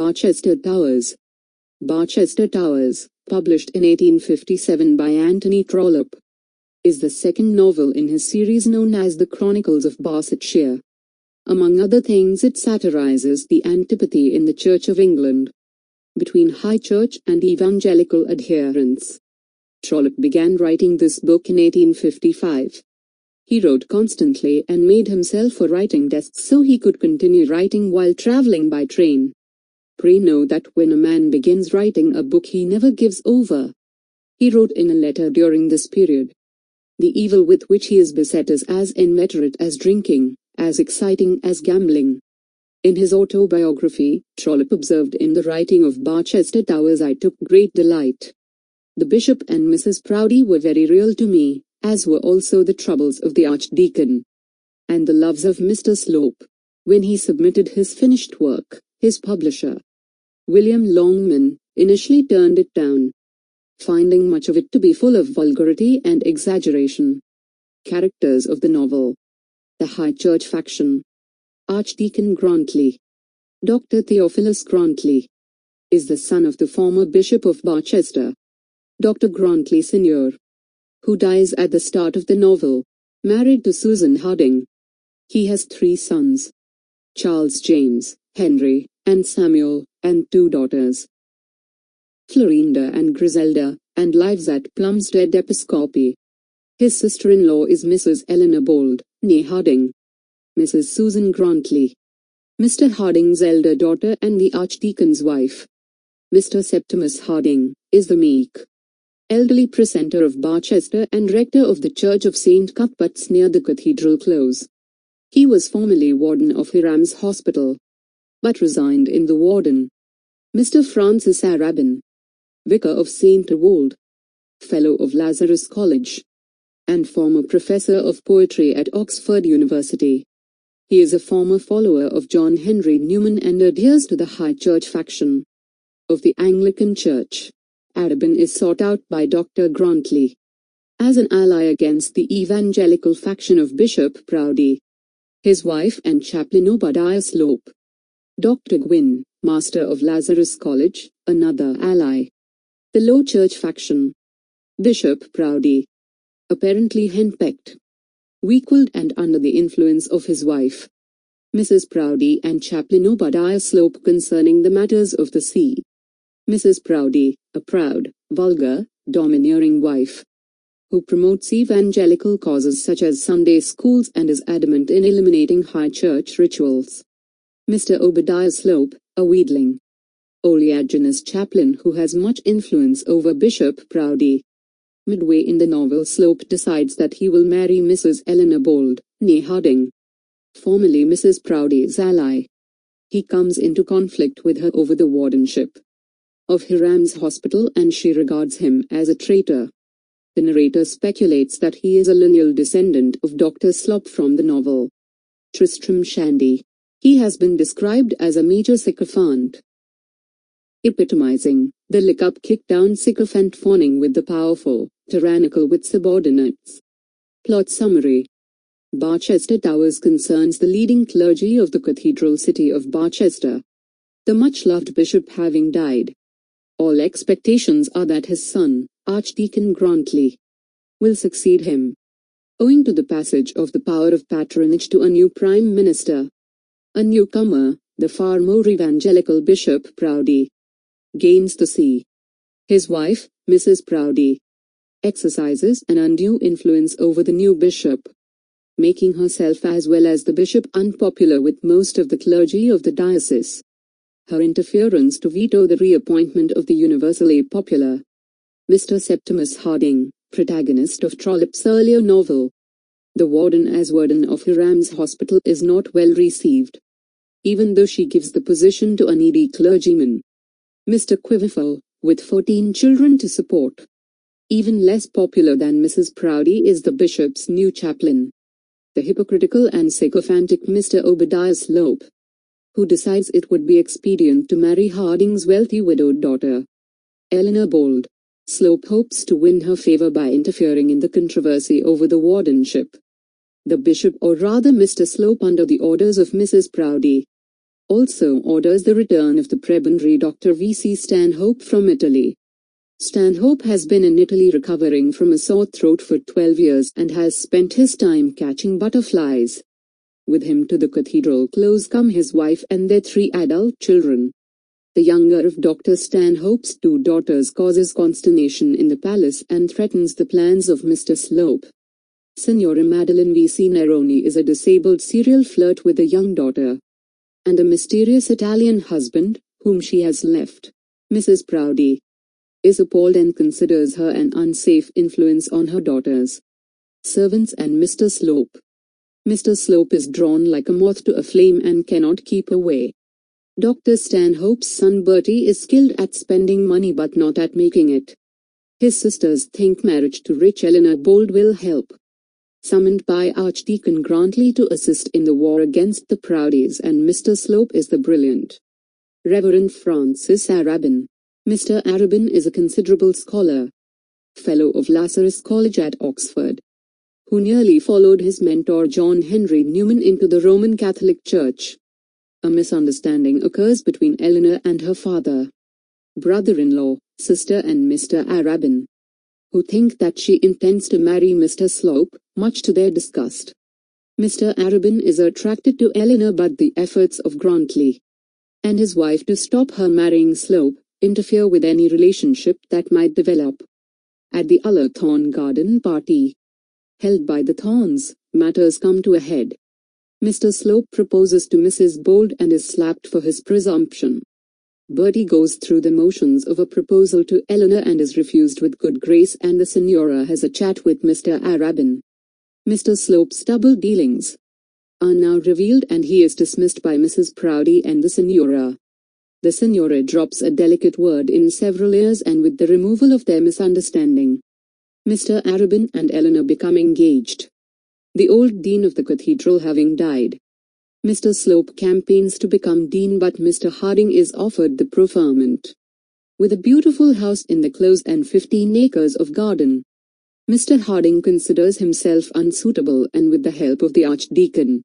Barchester Towers. Barchester Towers, published in 1857 by Anthony Trollope, is the second novel in his series known as the Chronicles of Barsetshire. Among other things, it satirises the antipathy in the Church of England between High Church and Evangelical adherents. Trollope began writing this book in 1855. He wrote constantly and made himself a writing desk so he could continue writing while travelling by train. Pray know that when a man begins writing a book he never gives over. He wrote in a letter during this period, "The evil with which he is beset is as inveterate as drinking, as exciting as gambling." In his autobiography, Trollope observed, "In the writing of Barchester Towers I took great delight. The Bishop and Mrs. Proudie were very real to me, as were also the troubles of the Archdeacon, and the loves of Mr. Slope." When he submitted his finished work, his publisher, William Longman, initially turned it down, finding much of it to be full of vulgarity and exaggeration. Characters of the novel: the High Church faction. Archdeacon Grantley, Dr. Theophilus Grantley, is the son of the former Bishop of Barchester, Dr. Grantley Sr., who dies at the start of the novel, married to Susan Harding. He has 3 sons: Charles James, Henry, and Samuel, and 2 daughters, Florinda and Griselda, and lives at Plumstead Episcopi. His sister-in-law is Mrs. Eleanor Bold, née Harding, Mrs. Susan Grantley, Mr. Harding's elder daughter and the Archdeacon's wife. Mr. Septimus Harding is the meek, elderly precentor of Barchester and rector of the Church of St. Cuthbert's near the Cathedral Close. He was formerly warden of Hiram's Hospital, but resigned in the warden. Mr. Francis Arabin, vicar of St. Wold, fellow of Lazarus College, and former professor of poetry at Oxford University. He is a former follower of John Henry Newman and adheres to the High Church faction of the Anglican Church. Arabin is sought out by Dr. Grantley as an ally against the evangelical faction of Bishop Proudie, his wife and chaplain Obadiah Slope. Dr. Gwynn, master of Lazarus College, another ally. The Low Church faction. Bishop Proudie, apparently henpecked, weak-willed and under the influence of his wife, Mrs. Proudie, and chaplain Obadiah Slope concerning the matters of the see. Mrs. Proudie, a proud, vulgar, domineering wife, who promotes evangelical causes such as Sunday schools and is adamant in eliminating high church rituals. Mr. Obadiah Slope, a wheedling, oleaginous chaplain who has much influence over Bishop Proudie. Midway in the novel, Slope decides that he will marry Mrs. Eleanor Bold, née Harding, formerly Mrs. Proudie's ally. He comes into conflict with her over the wardenship of Hiram's Hospital and she regards him as a traitor. The narrator speculates that he is a lineal descendant of Dr. Slope from the novel Tristram Shandy. He has been described as a major sycophant, epitomizing the lick-up kick-down sycophant fawning with the powerful, tyrannical with subordinates. Plot summary: Barchester Towers concerns the leading clergy of the cathedral city of Barchester. The much-loved bishop having died, all expectations are that his son, Archdeacon Grantley, will succeed him. Owing to the passage of the power of patronage to a new prime minister, a newcomer, the far more evangelical Bishop Proudie, gains the see. His wife, Mrs. Proudie, exercises an undue influence over the new bishop, making herself as well as the bishop unpopular with most of the clergy of the diocese. Her interference to veto the reappointment of the universally popular Mr. Septimus Harding, protagonist of Trollope's earlier novel, The Warden as warden of Hiram's Hospital, is not well received, even though she gives the position to a needy clergyman, Mr. Quiverful, with 14 children to support. Even less popular than Mrs. Proudie is the bishop's new chaplain, the hypocritical and sycophantic Mr. Obadiah Slope, who decides it would be expedient to marry Harding's wealthy widowed daughter, Eleanor Bold. Slope hopes to win her favor by interfering in the controversy over the wardenship. The bishop, or rather Mr. Slope, under the orders of Mrs. Proudie, Also orders the return of the prebendary Dr. V.C. Stanhope from Italy. Stanhope has been in Italy recovering from a sore throat for 12 years and has spent his time catching butterflies. With him to the cathedral close come his wife and their 3 adult children. The younger of Dr. Stanhope's 2 daughters causes consternation in the palace and threatens the plans of Mr. Slope. Signora Madeline V.C. Neroni is a disabled serial flirt with a young daughter and a mysterious Italian husband, whom she has left. Mrs. Proudie is appalled and considers her an unsafe influence on her daughters, servants and Mr. Slope. Mr. Slope is drawn like a moth to a flame and cannot keep away. Dr. Stanhope's son Bertie is skilled at spending money but not at making it. His sisters think marriage to rich Eleanor Bold will help. Summoned by Archdeacon Grantley to assist in the war against the Proudies, and Mr. Slope is the brilliant Reverend Francis Arabin. Mr. Arabin is a considerable scholar, Fellow of Lazarus College at Oxford, who nearly followed his mentor John Henry Newman into the Roman Catholic Church. A misunderstanding occurs between Eleanor and her father, brother-in-law, sister and Mr. Arabin, who think that she intends to marry Mr. Slope, much to their disgust. Mr. Arabin is attracted to Eleanor, but the efforts of Grantley and his wife to stop her marrying Slope interfere with any relationship that might develop. At the Allerthorn Garden party held by the Thorns, matters come to a head. Mr. Slope proposes to Mrs. Bold and is slapped for his presumption. Bertie goes through the motions of a proposal to Eleanor and is refused with good grace, and the Signora has a chat with Mr. Arabin. Mr. Slope's double dealings are now revealed and he is dismissed by Mrs. Proudie and the Signora. The Signora drops a delicate word in several ears, and with the removal of their misunderstanding, Mr. Arabin and Eleanor become engaged. The old dean of the cathedral having died, Mr. Slope campaigns to become dean, but Mr. Harding is offered the preferment. With a beautiful house in the close and 15 acres of garden, Mr. Harding considers himself unsuitable and, with the help of the Archdeacon,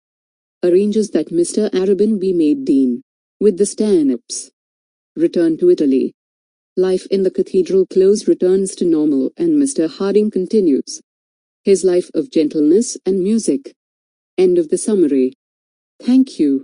arranges that Mr. Arabin be made dean. With the Stanhopes return to Italy, life in the cathedral close returns to normal, and Mr. Harding continues his life of gentleness and music. End of the summary. Thank you.